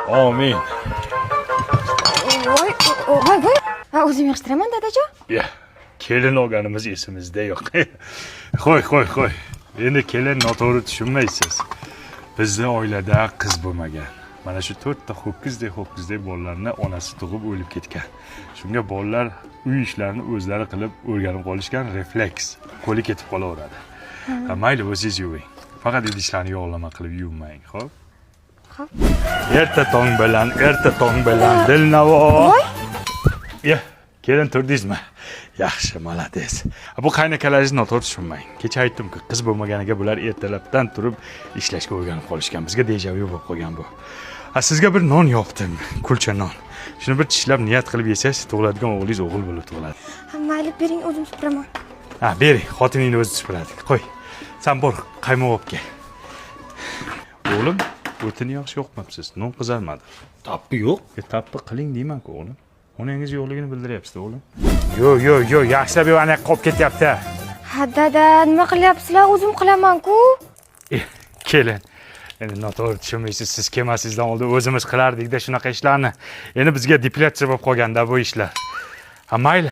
Amin. Voy. O'zim yig'ishtiraman, dadajon. Ya, kelin olganimiz esimizda yo'q. Qo'y. Endi kelin noto'g'ri tushunmaysiz. Bizning oilada qiz bo'lmagan. Mana shu 4 ta ho'kizdek bolalarni onasi tug'ib o'lib ketgan. Shunga bolalar uy ishlarini o'zlari qilib o'rganib qolishgan refleks. Qo'li ketib qolaveradi. Mayli, o'zingiz yuving. Faqat idishlarni yog'lama qilib yuvmang, xo'p? Xo'p. Erta tong bilan Dilnavo. Ya, kelin turdingizmi? Yaxshi, malades. Bu qaynakalaringizni noto'g'ri tushunmang. Kecha aytdim-ku, qiz bo'lmaganiga bular ertalabdan turib ishlashga o'rganib qolishgan. Bizga dejavu bo'lib qolgan bu. Sizga bir non yopdim, kulcha non. Shuni bir tishlab niyat qilib yesangiz, tug'iladigan o'g'lingiz o'g'il bo'lib tug'iladi. Mayli, bering, o'zim supuraman. Bering, xotiningni o'zi supuradi. Qo'y. Sen bor, qaymoq olib kel. O'g'lim, o'tini yaxshi yoqmabsiz. Non qizarmadi. Tappi yo'q. Tappi qiling deyman-ku, o'g'lim. Onangiz yo'qligini bildiryapsiz, o'g'lim. Yo'q, yaxshilab yo'q, qolib ketyapti. Ha, dada, nima qilyapsizlar? O'zim qilaman-ku. Kelin. Endi noto'g'ri tushunmaysiz. Siz kelmasingizdan oldin o'zimiz qilardik-da shunaqa ishlarni. Endi bizga deplyatsiya bo'lib qolganda bu ishlar. Mayli.